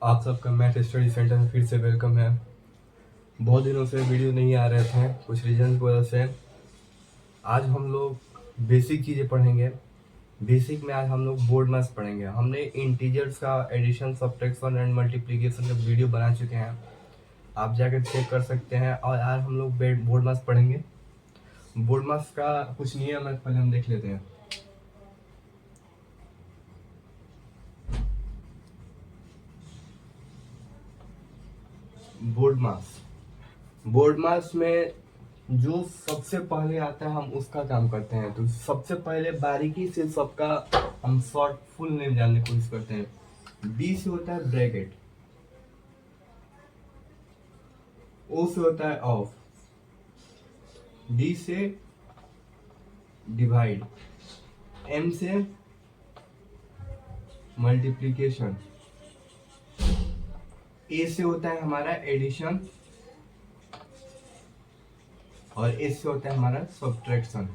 आप सबका math study centre में फिर से वेलकम है। बहुत दिनों से वीडियो नहीं आ रहे थे, कुछ रीजन की वजह से। आज हम लोग बेसिक चीज़ें पढ़ेंगे। बेसिक में आज हम लोग बोर्ड मैथ्स पढ़ेंगे। हमने इंटीजर्स का एडिशन, सब्ट्रैक्शन एंड मल्टीप्लिकेशन का वीडियो बना चुके हैं, आप जाकर चेक कर सकते हैं। और आज हम लोग बोर्ड मैथ्स पढ़ेंगे। बोर्ड मैथ्स का कुछ नियम है, पहले हम देख लेते हैं। बोर्ड मास में जो सबसे पहले आता है हम उसका काम करते हैं। तो सबसे पहले बारीकी से सबका हम शॉर्ट फुल नेम जानने की कोशिश करते हैं। बी से होता है ब्रैकेट, ओ से होता है ऑफ, डी से डिवाइड, एम से मल्टीप्लिकेशन, ए से होता है हमारा एडिशन और एस से होता है हमारा सब्ट्रैक्शन।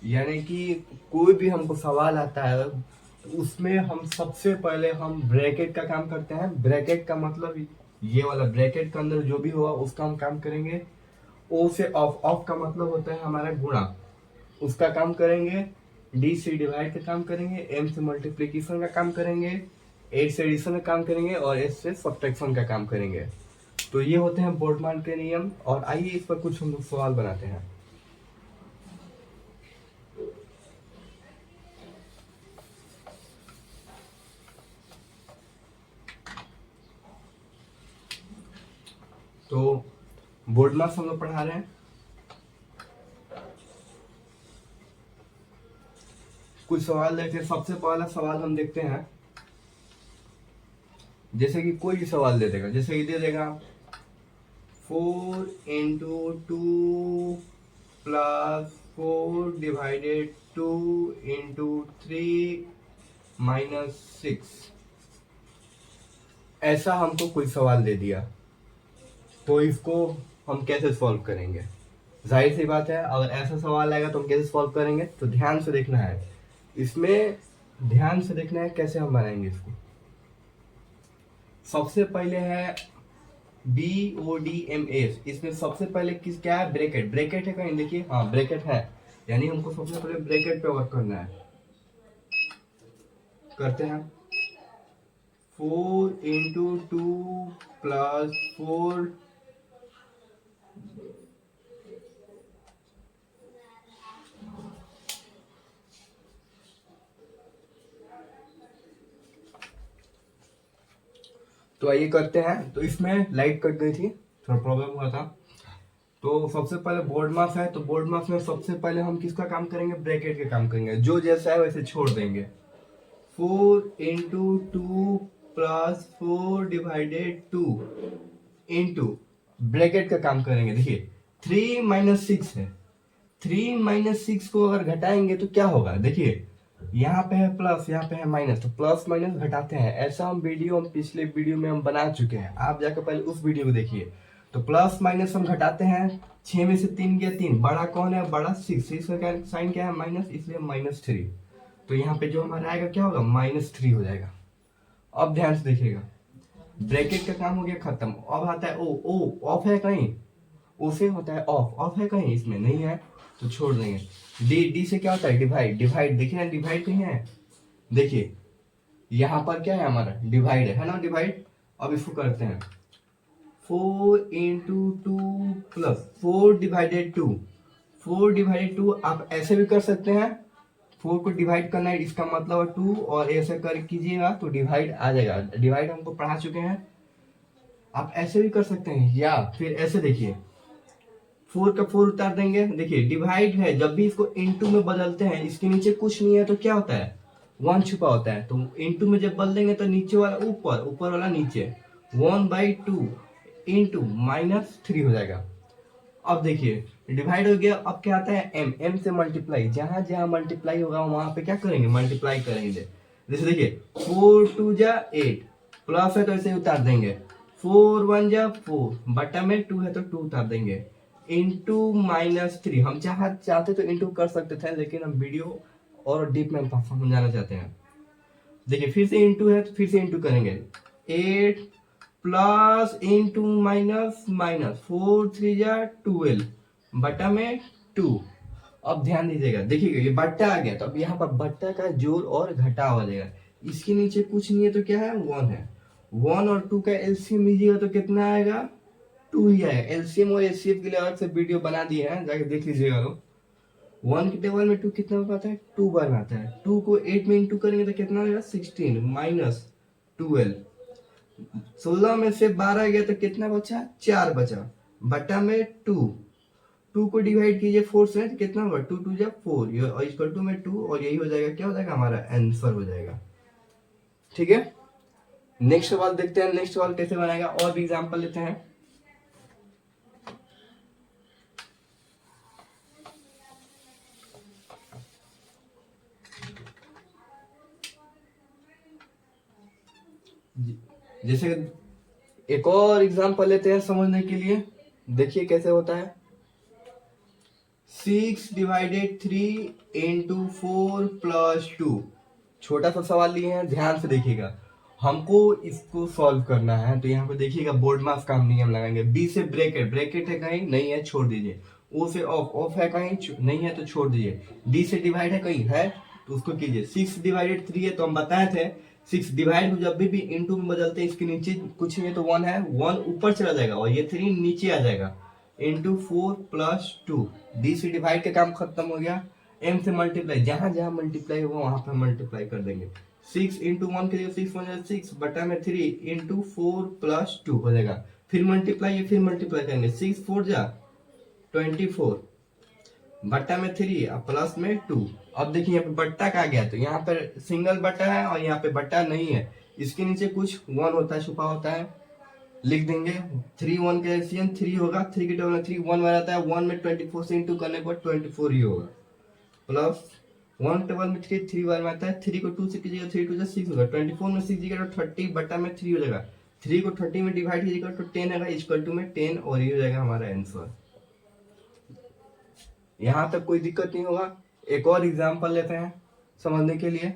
यानी कि कोई भी हमको सवाल आता है तो उसमें हम सबसे पहले हम ब्रैकेट का काम करते हैं। ब्रैकेट का मतलब ये वाला, ब्रैकेट के अंदर जो भी होगा उसका हम काम करेंगे। ओ से ऑफ, ऑफ का मतलब होता है हमारा गुणा, उसका काम करेंगे। डी से डिवाइड का काम करेंगे, एम से मल्टीप्लिकेशन का काम करेंगे, एट से एडिशन का काम करेंगे और एस से सब्ट्रैक्शन का काम करेंगे। तो ये होते हैं बोर्डमान के नियम। और आइए इस पर कुछ हम लोग सवाल बनाते हैं। तो बोर्ड मार्क्स हम लोग पढ़ा रहे हैं। कुछ सवाल देखते हैं। सबसे पहला सवाल हम देखते हैं, जैसे कि कोई भी सवाल दे देगा, जैसे कि दे देगा 4 into 2 plus 4 divided 2 into 3 minus 6। ऐसा हमको कोई सवाल दे दिया तो इसको हम कैसे सॉल्व करेंगे? जाहिर सी बात है, अगर ऐसा सवाल आएगा तो हम कैसे सॉल्व करेंगे? तो ध्यान से देखना है, इसमें ध्यान से देखना है कैसे हम बनाएंगे इसको। सबसे पहले है BODMS। इसमें सबसे पहले क्या है? ब्रैकेट। ब्रैकेट है कहीं? देखिए, हाँ ब्रैकेट है, यानी हमको सबसे पहले ब्रैकेट पे वर्क करना है। करते हैं 4 इंटू 2 प्लस 4 तो आइए करते हैं। तो इसमें लाइट कट गई थी, थोड़ा प्रॉब्लम हुआ था। तो सबसे पहले बोर्ड मास है, तो बोर्ड मास में सबसे पहले हम किसका काम करेंगे? ब्रैकेट का काम करेंगे। जो जैसा है वैसे छोड़ देंगे। 4 into 2 plus 4 divided 2 into bracket का काम करेंगे। देखिए 3 माइनस 6 है, 3 माइनस 6 को अगर घटाएंगे तो क्या होगा? देखिए यहाँ पे है प्लस, यहाँ पे है माइनस, तो प्लस माइनस घटाते हैं। ऐसा हम पिछले वीडियो में हम बना चुके हैं, आप जाकर पहले उस वीडियो को देखिए। तो प्लस माइनस हम घटाते हैं। 6 में से 3 गया 3, बड़ा कौन है? बड़ा 6 का साइन क्या है? माइनस, इसलिए -3। तो यहाँ पे जो हमारा आएगा क्या होगा? -3 हो जाएगा। अब ध्यान से देखिएगा, ब्रैकेट का काम हो गया खत्म। अब आता है ओ। ओ ऑफ है कहीं? ओ से होता है ऑफ, ऑफ है कहीं? इसमें नहीं है तो छोड़ देंगे। डी, डी से क्या होता है? डिवाइड। डिवाइड देखिए ना, डिवाइड कहीं है? देखिए यहाँ पर क्या है हमारा? डिवाइड है ना, डिवाइड। अब इसको करते हैं 4 इंटू 2 प्लस 4 डिवाइडेड 2। 4 डिवाइडेड 2 आप ऐसे भी कर सकते हैं। 4 को डिवाइड करना है, इसका मतलब 2, और ऐसे कर कीजिएगा तो डिवाइड आ जाएगा। डिवाइड हमको पढ़ा चुके हैं। आप ऐसे भी कर सकते हैं, या फिर ऐसे देखिए 4 का 4 उतार देंगे। देखिए डिवाइड है, जब भी इसको इनटू में बदलते हैं, इसके नीचे कुछ नहीं है तो क्या होता है? 1 छुपा होता है। तो इनटू में जब बदल देंगे तो नीचे वाला ऊपर, ऊपर वाला नीचे। 1/2 इंटू -3 हो जाएगा। अब देखिए डिवाइड हो गया। अब क्या आता है? एम। एम से मल्टीप्लाई, जहां जहां मल्टीप्लाई होगा वहां पे क्या करेंगे? मल्टीप्लाई करेंगे। जैसे देखिए 4 2 जा 8, प्लस है तो ऐसे उतार देंगे। 4 1 जा 4, बटा में 2 है तो 2 उतार देंगे। इंटू -3, हम चाहते तो इंटू कर सकते थे, लेकिन हम वीडियो और डीप में समझाना चाहते हैं। देखिए फिर से इंटू है तो फिर से इंटू करेंगे, 8 प्लस इंटू माइनस माइनस, 4 3 जा 12 बटा में 2। अब ध्यान दीजिएगा, देखिएगा ये बट्टा आ गया तो अब यहाँ पर बट्टा का जोड़ और घटा हो जाएगा। इसके नीचे कुछ नहीं है तो क्या है, 1 है। 1 और 2 का एलसीएम लीजिएगा तो कितना आएगा, 2 ही आएगा। एलसीएम और एचसीएफ के लिए अलग से वीडियो बना दिए हैं, जाके देख लीजिएगा लोग। 1 के टेबल में 2 कितना बार आता है, 2 बार आता है। 2 को 8 में इंटू करेंगे तो कितना आएगा, 16 माइनस 12। 16 में से 12 गया तो कितना बचा, 4 बचा बटा में 2। 2 को डिवाइड कीजिए 4 से तो कितना होगा, 2 2 जा 4 और इक्वल टू में 2, और यही हो जाएगा, क्या हो जाएगा, हमारा आंसर हो जाएगा। ठीक है, नेक्स्ट सवाल देखते हैं, नेक्स्ट सवाल कैसे बनाएगा, और भी एग्जांपल लेते हैं। जैसे एक और एग्जांपल लेते हैं समझने के लिए, देखिए कैसे होता है। 6 डिवाइडेड 3 इंटू 4 प्लस 2। छोटा सा सवाल लिए हैं, ध्यान से देखिएगा, हमको इसको सॉल्व करना है। तो यहाँ पे देखिएगा बोर्ड मास का हम नियम लगाएंगे। बी से ब्रैकेट, ब्रैकेट है कहीं नहीं है छोड़ दीजिए। ओ से ऑफ, ऑफ है कहीं नहीं है तो छोड़ दीजिए। डी से डिवाइड है कहीं है तो उसको कीजिए। 6 डिवाइडेड 3 है तो हम बताए थे 6 डिवाइड जब भी इंटू में बदलते हैं इसके नीचे कुछ नहीं है तो 1 है, 1 ऊपर चला जाएगा और ये 3 नीचे आ जाएगा। इंटू 4 प्लस 2, डी से डिवाइड का काम खत्म हो गया। एम से मल्टीप्लाई, जहां जहां मल्टीप्लाई होगा वहां पर मल्टीप्लाई कर देंगे। 6 इंटू 1 के लिए 6 हो जाएगा 6 बटा में 3 इंटू 4 प्लस 2 हो जाएगा। फिर मल्टीप्लाई, फिर मल्टीप्लाई करेंगे, 6 4 जा 24 बट्टा में 3 और प्लस में 2। अब देखिए यहाँ पे बट्टा का गया तो यहाँ पर सिंगल बट्टा है और यहाँ पे बट्टा नहीं है। इसके नीचे कुछ 1 होता है, छुपा होता है, लिख देंगे। 3 1 का एलसीएम 3 होगा, 3 के टेबल में 3 1 में रहता है, 1 में 24 से इंटू करने पर 24 ही होगा। प्लस 1 टेबल में 3 3 बार में आता है, 3 को 2 से कीजिएगा 3 2 6 होगा, 24 में 6 कीजिएगा तो 30 बटा में 3 हो जाएगा। 3 को 30 में डिवाइड कीजिएगा तो 10 आएगा, इक्वल टू में 10, और ये हो जाएगा हमारा आंसर। यहां तक कोई दिक्कत नहीं होगा। एक और एग्जांपल लेते हैं समझने के लिए।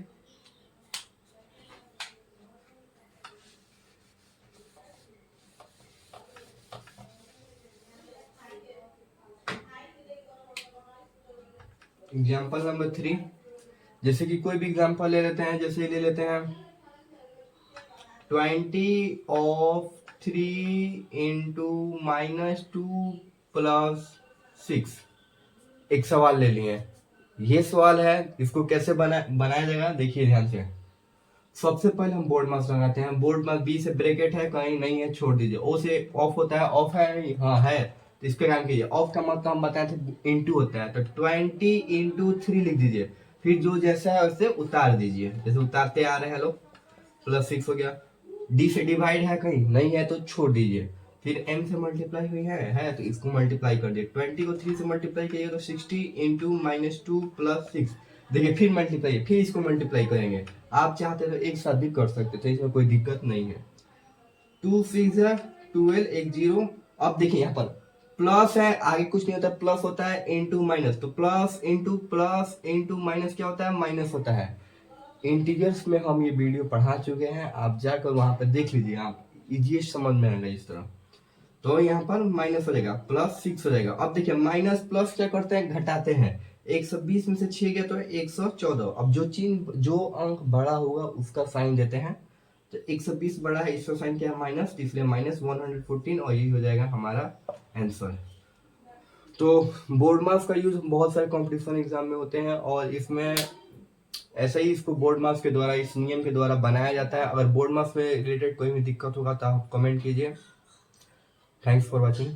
एग्जाम्पल नंबर 3, जैसे कि कोई भी एग्जाम्पल ले लेते हैं, जैसे ले लेते हैं 20 ऑफ 3 इंटू -2 प्लस 6। एक सवाल ले लिए, ये सवाल है, इसको कैसे बनाया जाएगा देखिए ध्यान से। सबसे पहले हम बोर्ड मास लगाते हैं। बोर्ड मास बी से ब्रैकेट है कहीं नहीं है छोड़ दीजिए। ओ से ऑफ होता है, ऑफ है हाँ है तो इस पे काम कीजिए। ऑफ का मतलब हम बताए थे इंटू होता है, तो 20 इंटू 3 लिख दीजिए, फिर जो जैसा है उससे उतार दीजिए, जैसे उतारते आ रहे हैं लोग। प्लस 6 हो गया। डी से डिवाइड है कहीं नहीं है तो छोड़ दीजिए। फिर m से मल्टीप्लाई हुई है तो इसको मल्टीप्लाई कर दिए। 20 को 3 से मल्टीप्लाई करिए तो 60 इंटू -2 प्लस 6। देखिए फिर मल्टीप्लाई, फिर इसको मल्टीप्लाई करेंगे। आप चाहते तो एक साथ भी कर सकते थे, इसमें कोई दिक्कत नहीं है। 2 6 12 एक 0। अब देखिए यहाँ पर प्लस है, आगे कुछ नहीं होता, प्लस होता है इंटू माइनस, तो प्लस इंटू माइनस क्या होता है, माइनस होता है। इंटीजर्स में हम ये वीडियो पढ़ा चुके हैं, आप जाकर वहां पर देख लीजिए, आप इजीएस्ट समझ में आएगा इस तरह। तो यहाँ पर माइनस हो जाएगा, प्लस 6 हो जाएगा। अब देखिए माइनस प्लस क्या करते हैं, घटाते हैं। 120 में से 6 गया तो 114। अब जो अंक बड़ा होगा उसका साइन देते हैं, तो 120 बड़ा है, इसका साइन क्या है, माइनस, इसलिए -114, और यही हो जाएगा हमारा आंसर। तो बोर्ड मार्क्स का यूज बहुत सारे कॉम्पिटिशन एग्जाम में होते हैं, और इसमें ऐसे ही इसको बोर्ड मार्क्स के द्वारा, इस नियम के द्वारा बनाया जाता है। अगर बोर्ड मार्क्स में रिलेटेड कोई भी दिक्कत होगा तो आप कमेंट कीजिए। Thanks for watching.